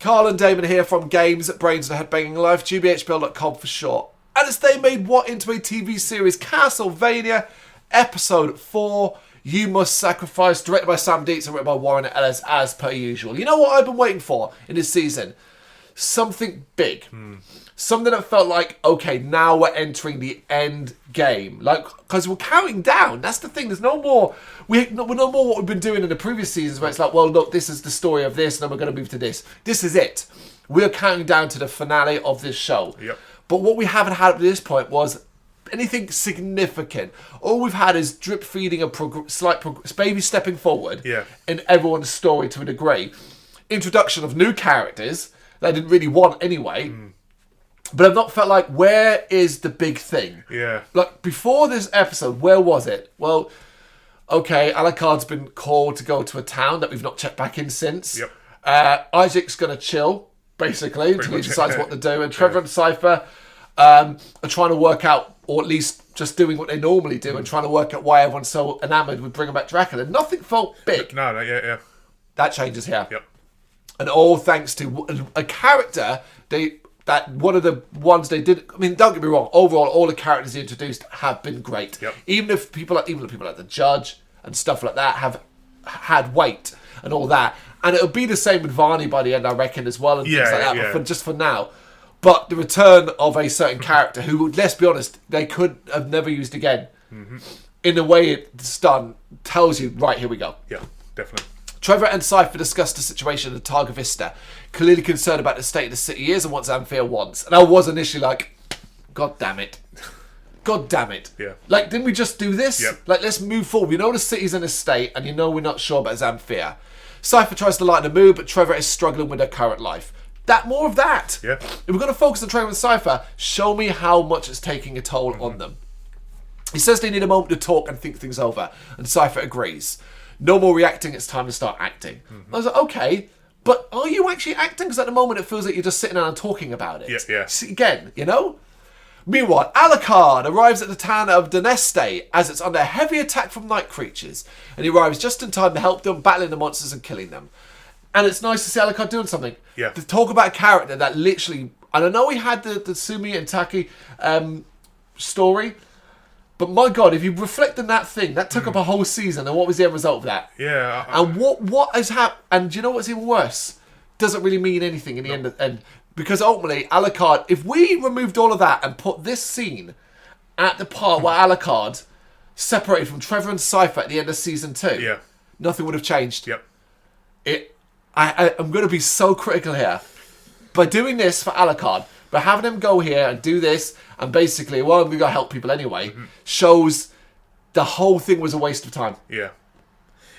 Carl and Damon here from Brrraains A Head-Banging Life, gbhblofficial for short. And as they made what into a TV series, Castlevania, Episode 4, You Must Sacrifice, directed by Sam Dietz and written by Warren Ellis, as per usual. You know what I've been waiting for in this season? Something big. Something that felt like, okay, now we're entering the end game. Like, because we're counting down. That's the thing. There's no more. We're no more what we've been doing in the previous seasons where it's like, well, look, this is the story of this, and then we're going to move to this. This is it. We're counting down to the finale of this show. Yep. But what we haven't had at this point was anything significant. All we've had is drip feeding a baby stepping forward in everyone's story to a degree. Introduction of new characters that I didn't really want anyway. But I've not felt like, where is the big thing? Yeah. Like, before this episode, where was it? Well, okay, Alucard's been called to go to a town that we've not checked back in since. Yep. Isaac's going to chill, basically, until he decides what to do. And Trevor and Cypher are trying to work out, or at least just doing what they normally do, and trying to work out why everyone's so enamoured with bringing back Dracula. Nothing felt big. No, yeah. That changes here. Yep. And all thanks to a character that one of the ones they did. I mean, don't get me wrong. Overall, all the characters they introduced have been great. Yep. Even the people like the Judge and stuff like that have had weight and all that. And it'll be the same with Varney by the end, I reckon, as well, and things like that. But just for now. But the return of a certain character who, let's be honest, they could have never used again. In the way it's done, tells you, right, here we go. Yeah, definitely. Trevor and Cypher discussed the situation at Targa Vista, clearly concerned about the state of the city is and what Zamfir wants. And I was initially like, God damn it. God damn it. Yeah. Like, didn't we just do this? Yep. Like, let's move forward. We know the city's in a state, and you know we're not sure about Zamfir. Cypher tries to lighten the mood, but Trevor is struggling with her current life. More of that. Yeah. If we're going to focus on Trevor and Cypher, show me how much it's taking a toll on them. He says they need a moment to talk and think things over, and Cypher agrees. No more reacting, it's time to start acting. I was like, okay, but are you actually acting? Because at the moment it feels like you're just sitting down and talking about it. Yeah. See, again, you know? Meanwhile, Alucard arrives at the town of Doneste as it's under heavy attack from night creatures, and he arrives just in time to help them, battling the monsters and killing them. And it's nice to see Alucard doing something. Yeah. To talk about a character that literally... And I know he had the Sumi and Taki story, but my God, if you reflect on that thing, that took up a whole season, and what was the end result of that? Yeah. And what has happened? And do you know what's even worse? Doesn't really mean anything in the end. And because ultimately, Alucard, if we removed all of that and put this scene at the part where Alucard separated from Trevor and Cypher at the end of season 2, nothing would have changed. Yep. I'm going to be so critical here. By doing this for Alucard, by having him go here and do this, and basically, well, we've got to help people anyway, shows the whole thing was a waste of time. Yeah.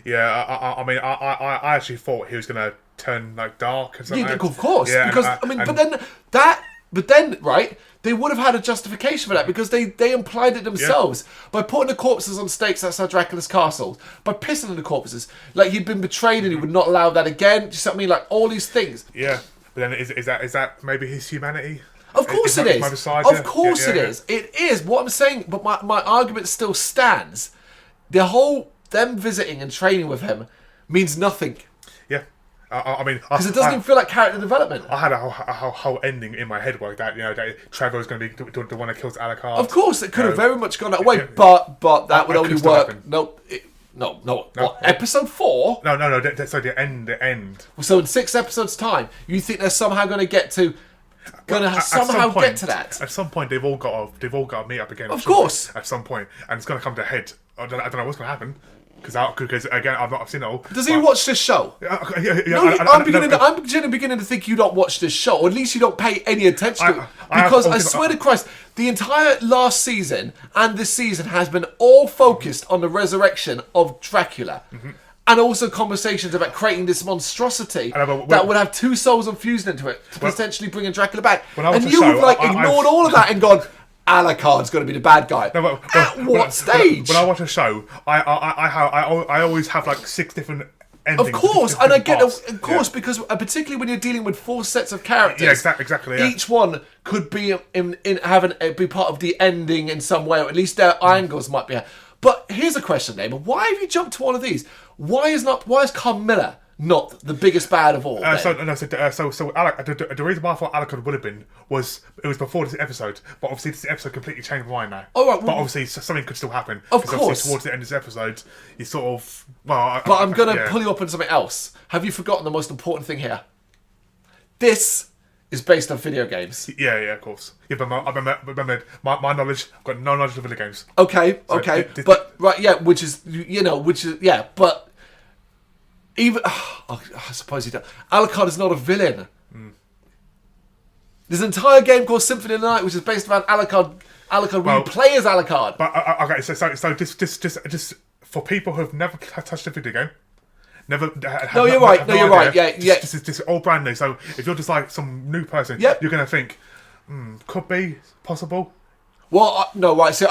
Yeah, I mean, I actually thought he was going to turn, like, dark or something. Yeah, of course. Yeah, because, but then, right, they would have had a justification for that because they implied it themselves by putting the corpses on stakes outside Dracula's castle, by pissing on the corpses. Like, he'd been betrayed and he would not allow that again. Do you see what I mean? Like, all these things. Yeah. But then is that maybe his humanity? Of course it is. Of course it is. It is. What I'm saying, but my argument still stands. The whole, them visiting and training with him means nothing. Yeah. I mean... Because it doesn't even feel like character development. I had a whole ending in my head like that, you know, that Trevor was going to be the one that kills Alucard. Of course, it could have very much gone that way, but that would only work... No. Episode 4? No. So the end. So in 6 episodes' time, you think they're somehow going to get to... get to that? At some point, they've all got to meet up again. Of course. At some point, and it's going to come to a head. I don't know what's going to happen. Because again, I've seen it all. Does he watch this show? I'm beginning to think you don't watch this show, or at least you don't pay any attention to it. Because I swear to Christ, the entire last season and this season has been all focused on the resurrection of Dracula. And also conversations about creating this monstrosity that would have 2 souls infused into it to potentially bring Dracula back. And you have ignored all of that and gone, Alucard's going to be the bad guy. At what stage? When I watch a show, I always have like 6 different endings. Of course, and I get of course because particularly when you're dealing with 4 sets of characters, exactly. Yeah. Each one could be be part of the ending in some way, or at least their angles might be. But here's a question, Damon: why have you jumped to all of these? Why is Carl Miller not the biggest bad of all. So Alec, the reason why I thought Alucard would have been was it was before this episode, but obviously this episode completely changed my mind now. Oh, right, well, but obviously something could still happen. Of Because course. obviously towards the end of this episode, you sort of But I'm going to pull you up on something else. Have you forgotten the most important thing here? This is based on video games. Yeah, of course. Yeah, but my knowledge, I've got no knowledge of video games. Okay, but but even I suppose he does. Alucard is not a villain. There's an entire game called Symphony of the Night, which is based around Alucard. Where you play as Alucard. But okay, so just for people who have never touched a video game. You're right. Yeah. This is all brand new. So if you're just like some new person, you're going to think, could be possible. Well, no, right. So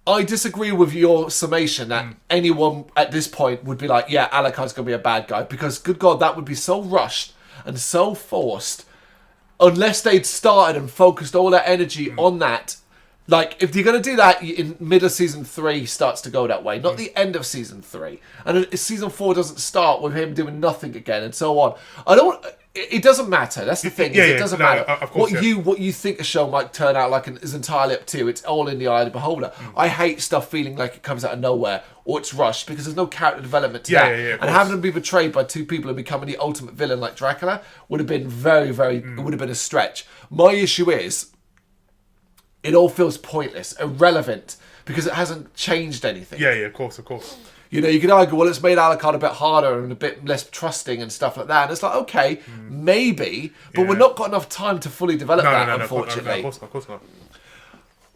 I disagree with your summation that anyone at this point would be like, yeah, Alucard's going to be a bad guy, because good God, that would be so rushed and so forced unless they'd started and focused all their energy on that. Like, if you're going to do that, in middle of season 3 starts to go that way, not the end of season 3. And season 4 doesn't start with him doing nothing again, and so on. It doesn't matter. That's the thing. It doesn't matter. Of course, what you think a show might turn out like is entirely up to you. It's all in the eye of the beholder. I hate stuff feeling like it comes out of nowhere or it's rushed, because there's no character development to that. And having them be betrayed by two people and becoming the ultimate villain like Dracula would have been very, very. It would have been a stretch. My issue is, it all feels pointless, irrelevant, because it hasn't changed anything. Yeah, of course. You know, you could argue, well, it's made Alucard a bit harder and a bit less trusting and stuff like that. And it's like, okay, maybe, but we're not got enough time to fully develop that, unfortunately. No, of course not.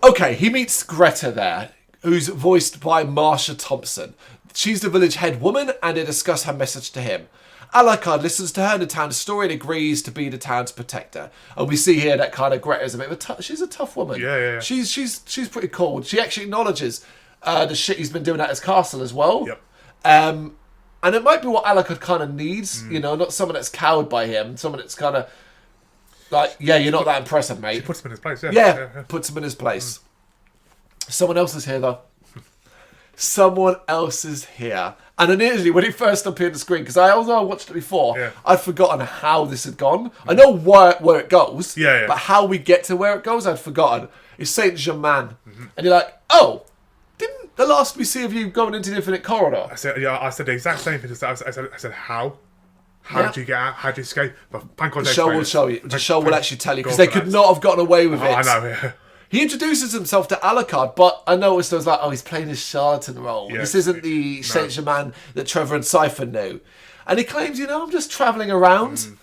Okay, he meets Greta there, who's voiced by Marsha Thompson. She's the village head woman, and they discuss her message to him. Alucard listens to her in the town's story and agrees to be the town's protector. And we see here that kind of Greta's a bit of she's a tough woman. Yeah. She's pretty cool. She actually acknowledges the shit he's been doing at his castle as well. Yep. And it might be what Alucard kind of needs, you know, not someone that's cowed by him, someone that's kind of like, yeah, you're not that impressive, mate. She puts him in his place, Yeah, puts him in his place. Someone else is here, though. Someone else is here. And initially, when it first appeared on the screen, because although I watched it before, I'd forgotten how this had gone. I know where it goes, but how we get to where it goes, I'd forgotten. It's Saint Germain. And you're like, oh, didn't the last we see of you going into the Infinite Corridor? I said the exact same thing. I said, how? How did you get out? How did you escape? But the show will show you. The show will actually tell you, because they could not have gotten away with it. I know, yeah. He introduces himself to Alucard, but I noticed I was like, oh, he's playing his charlatan role. Yeah. This isn't the Saint Germain that Trevor and Cypher knew. And he claims, I'm just travelling around.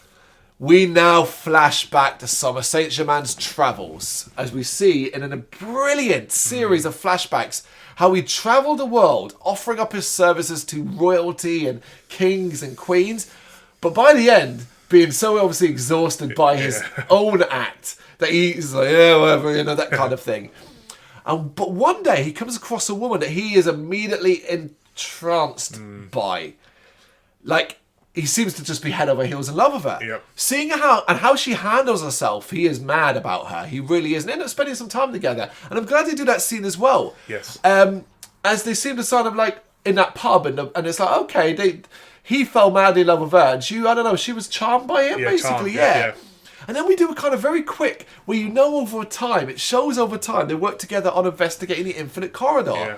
We now flash back to Summer Saint Germain's travels, as we see in a brilliant series of flashbacks how he travelled the world, offering up his services to royalty and kings and queens, but by the end, being so obviously exhausted by his own act that he's like, yeah, whatever, that kind of thing. But one day he comes across a woman that he is immediately entranced by. Like, he seems to just be head over heels in love with her. Yep. Seeing how she handles herself, he is mad about her. He really is. And they end up spending some time together. And I'm glad they do that scene as well. Yes. As they seem to sort of like in that pub, and it's like, okay, he fell madly in love with her, and she was charmed by him, basically, yeah. And then we do a kind of very quick, where over time, it shows over time, they work together on investigating the Infinite Corridor. Yeah.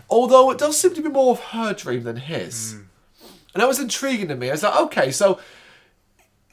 Although it does seem to be more of her dream than his. And that was intriguing to me. I was like, okay, so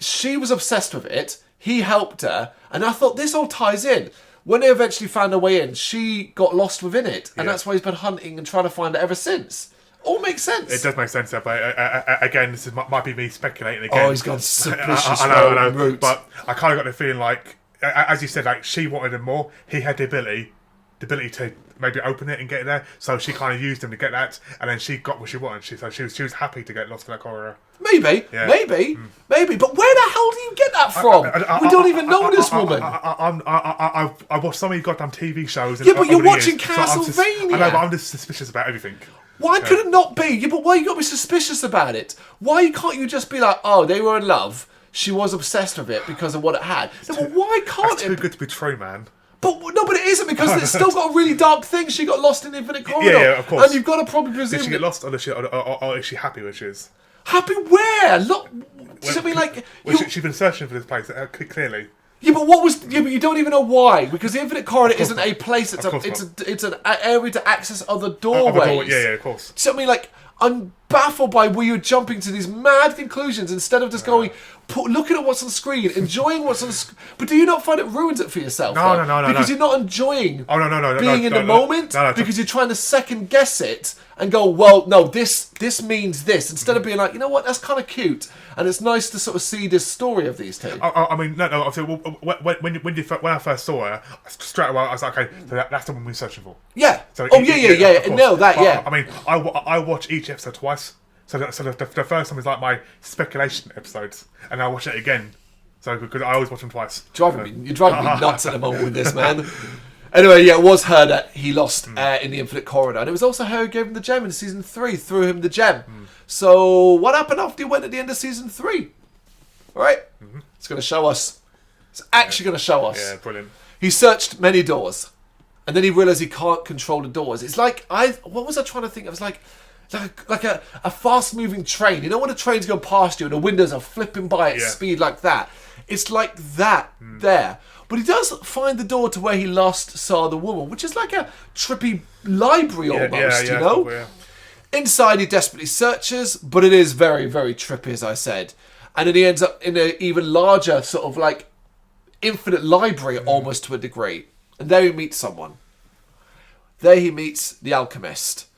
she was obsessed with it, he helped her, and I thought this all ties in. When they eventually found her way in, she got lost within it, and that's why he's been hunting and trying to find her ever since. All makes sense. It does make sense, but again, this might be me speculating again. Oh, he's gone suspicious. I know, but I kind of got the feeling like, as you said, like she wanted him more. He had the ability to maybe open it and get there, so she kind of used him to get that, and then she got what she wanted. She was happy to get lost in that corridor. Maybe. But where the hell do you get that from? We don't even know this woman. I watched so many goddamn TV shows. Yeah, but you're watching Castlevania. I know, but I'm just suspicious about everything. Why could it not be? Yeah, but why you got to be suspicious about it? Why can't you just be like, oh, they were in love, she was obsessed with it because of what it had. No, but why can't It's too good to be true, man. But no, but it isn't, because it's still got a really dark thing. She got lost in the infinite corridor. Yeah, of course. And you've got to probably presume... Did she get lost, or is she happy where she is? Happy where? Look, I mean, like... She's been searching for this place, clearly. Yeah, but what was... Yeah, but you don't even know why. Because the infinite corridor isn't a place. It's an area to access other doorways. Yeah, of course. So, I mean, like, I'm baffled by where you're jumping to these mad conclusions instead of just going, looking at what's on screen, enjoying what's on screen. But do you not find it ruins it for yourself? No. Because you're not enjoying being in the moment, because you're trying to second guess it and go, well, no, this means this, instead of being like, you know what, that's kind of cute, and it's nice to sort of see this story of these two. I mean, no. Obviously, when I first saw her, straight away I was like, okay, so that's the one we're searching for. Yeah. So yeah. No, that, yeah. I mean, I watch each episode twice. So the first time is like my speculation episodes, and I watch it again. So because I always watch them twice. You're driving me nuts at the moment with this, man. Anyway, yeah, it was her that he lost in the infinite corridor, and it was also her who gave him the gem in season 3, threw him the gem. So what happened after he went at the end of season 3? All right, it's going to show us. It's actually going to show us. Yeah, brilliant. He searched many doors, and then he realised he can't control the doors. It's like what was I trying to think? It was like a fast-moving train. You know when a train's going past you and the windows are flipping by at speed like that? It's like that there. But he does find the door to where he last saw the woman, which is like a trippy library almost, you know? Cool, yeah. Inside he desperately searches, but it is very, very trippy, as I said. And then he ends up in an even larger sort of like infinite library almost to a degree. And there he meets someone. There he meets the alchemist.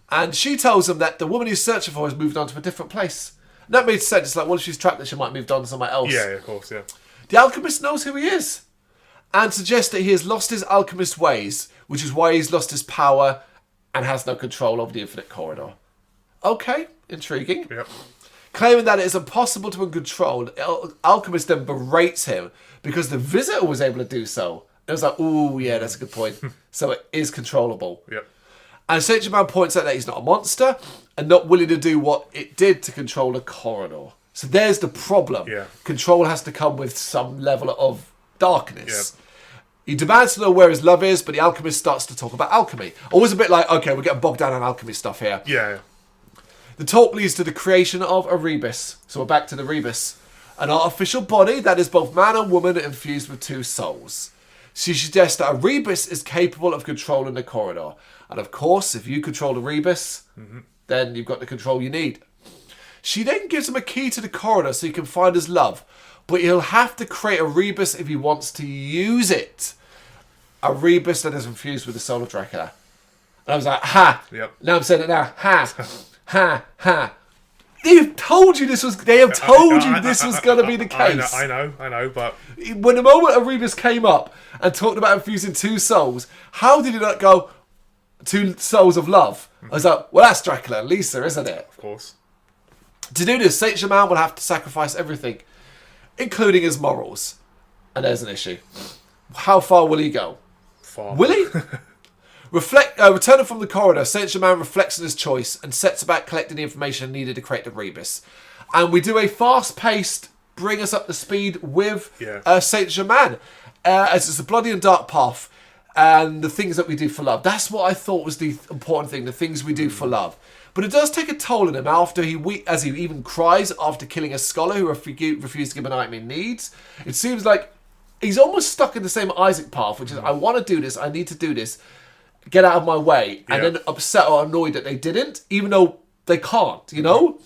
And she tells him that the woman he's searching for has moved on to a different place. And that made sense. It's like, well, if she's trapped, that she might have moved on to somewhere else. Yeah, of course, yeah. The alchemist knows who he is and suggests that he has lost his alchemist ways, which is why he's lost his power and has no control over the infinite corridor. Okay, intriguing. Yep. Claiming that it is impossible to control, the alchemist then berates him because the visitor was able to do so. It was like, ooh, yeah, that's a good point. So it is controllable. Yep. And Saint Man points out that he's not a monster and not willing to do what it did to control the corridor. So there's the problem. Yeah. Control has to come with some level of darkness. Yeah. He demands to know where his love is, but the alchemist starts to talk about alchemy. Always a bit like, okay, we're getting bogged down on alchemy stuff here. Yeah. The talk leads to the creation of a rebus. So we're back to the rebus. An artificial body that is both man and woman infused with two souls. She suggests that a rebus is capable of controlling the corridor. And of course, if you control the rebus, then you've got the control you need. She then gives him a key to the corridor so he can find his love. But he'll have to create a rebus if he wants to use it. A rebus that is infused with the soul of Dracula. And I was like, ha! Yep. Now I'm saying it now. Ha! Ha! Ha! They have told you this was going to be the case. I know, but when the moment a rebus came up and talked about infusing two souls, how did he not go, two souls of love? I was like, well, that's Dracula and Lisa, isn't it? Of course. To do this, Saint Germain will have to sacrifice everything, including his morals. And there's an issue. How far will he go? Far. Will he? Returning from the corridor, Saint Germain reflects on his choice and sets about collecting the information needed to create the rebus. And we do a fast-paced, bring us up to speed with Saint Germain, as it's a bloody and dark path, and the things that we do for love. That's what I thought was the important thing, the things we do for love. But it does take a toll on him after as he even cries after killing a scholar who refused to give an item he needs. It seems like he's almost stuck in the same Isaac path, which is, I want to do this, I need to do this, get out of my way, and then upset or annoyed that they didn't, even though they can't, you know?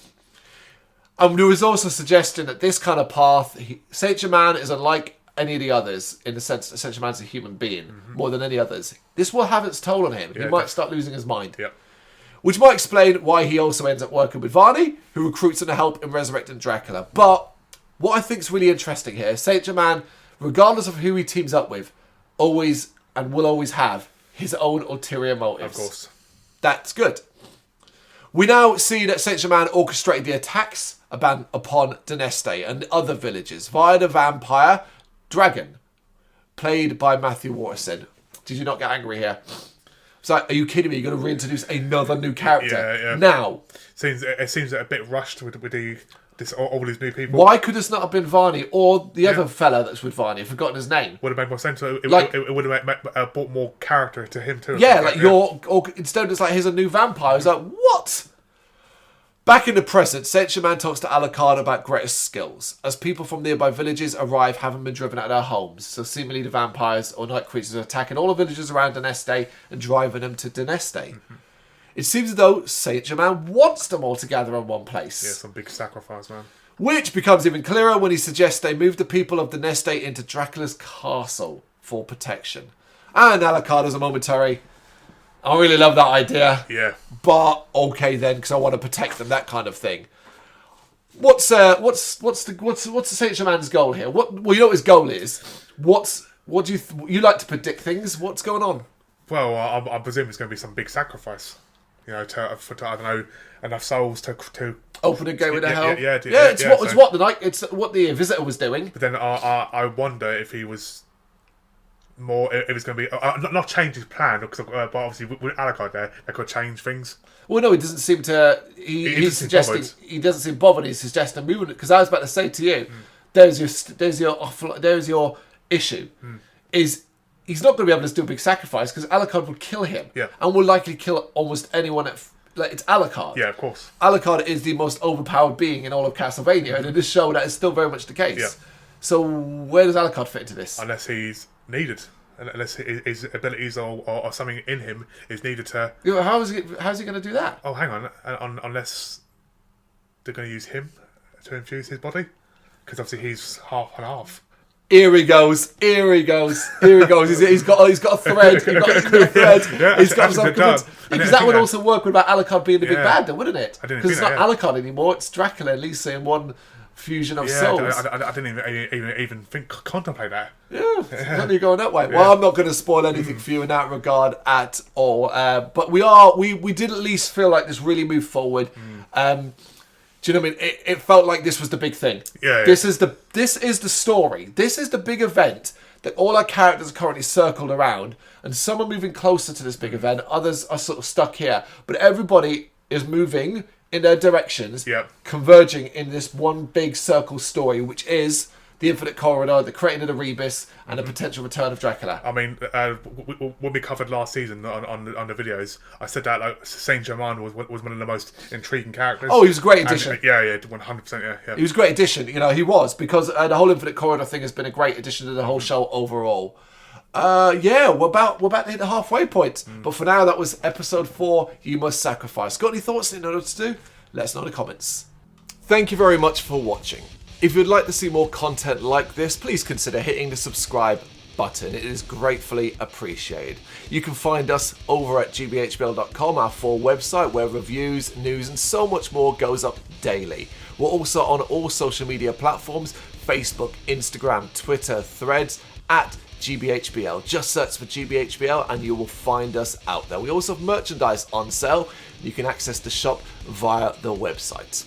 And there was also a suggestion that this kind of path, Saint Germain is unlike any of the others in the sense that Saint Germain's a human being more than any others. This will have its toll on him. He might start losing his mind. Yep. Which might explain why he also ends up working with Varney, who recruits him to help in resurrecting Dracula. But what I think is really interesting here, Saint Germain, regardless of who he teams up with, always and will always have his own ulterior motives. Of course. That's good. We now see that Saint Germain orchestrated the attacks upon Doneste and other villages via the vampire Dragon, played by Matthew Waterson. Did you not get angry here? It's like, are you kidding me? You're going to reintroduce another new character now? It seems a bit rushed with the all these new people. Why could this not have been Varney or the other fella that's with Varney? I've forgotten his name. Would have made more sense. It would have brought more character to him too. Yeah, like or instead it's like here's a new vampire. It's like, what? Back in the present, Saint Germain talks to Alucard about Greta's skills. As people from nearby villages arrive, having been driven out of their homes. So seemingly the vampires or night creatures are attacking all the villages around Doneste and driving them to Doneste. It seems as though Saint Germain wants them all to gather in one place. Yeah, some big sacrifice, man. Which becomes even clearer when he suggests they move the people of Doneste into Dracula's castle for protection. And Alucard has a momentary, I really love that idea. Yeah. But okay then, because I want to protect them, that kind of thing. What's the Saint Germain's goal here? Well, you know what his goal is. What do you like to predict things? What's going on? Well, I presume it's going to be some big sacrifice. You know, to I don't know, enough souls to open a gateway to hell. It's what the visitor was doing. But then I wonder if he was more. If it's going to be not change his plan, because but obviously with Alucard there, they could change things. Well, no, he doesn't seem to. He's suggesting he doesn't seem bothered. He's suggesting moving it, because I was about to say to you, there's your issue. Is he's not going to be able to do a big sacrifice because Alucard will kill him, and will likely kill almost anyone. It's Alucard. Yeah, of course. Alucard is the most overpowered being in all of Castlevania, and in this show that is still very much the case. Yeah. So where does Alucard fit into this? Unless he's needed. Unless his abilities or something in him is needed to... Yeah, how's he going to do that? Oh, hang on. Unless they're going to use him to infuse his body? Because obviously he's half and half. Here he goes. He's got a thread. Because that would also work without Alucard being the big bad, though, wouldn't it? Because it's not Alucard anymore. It's Dracula, at least in one fusion of souls. I didn't even contemplate that. Yeah, you're going that way. Well, I'm not going to spoil anything for you in that regard at all. But we did at least feel like this really moved forward. Do you know what I mean? It felt like this was the big thing. Yeah. This is the story. This is the big event that all our characters are currently circled around, and some are moving closer to this big event. Others are sort of stuck here, but everybody is moving in their directions, converging in this one big circle story, which is the Infinite Corridor, the creating of the Rebus, and the potential return of Dracula. I mean, when we covered last season on the videos, I said that like Saint Germain was one of the most intriguing characters. Oh, he was a great addition. And, 100%. Yeah. He was a great addition. You know, he was, because the whole Infinite Corridor thing has been a great addition to the whole show overall. We're about to hit the halfway point. But for now, that was episode 4. You Must Sacrifice. Got any thoughts in order to do? Let us know in the comments. Thank you very much for watching. If you'd like to see more content like this, please consider hitting the subscribe button. It is gratefully appreciated. You can find us over at gbhbl.com, our full website, where reviews, news, and so much more goes up daily. We're also on all social media platforms: Facebook, Instagram, Twitter, Threads, at gbhbl. Just search for gbhbl and you will find us out there. We also have merchandise on sale. You can access the shop via the website.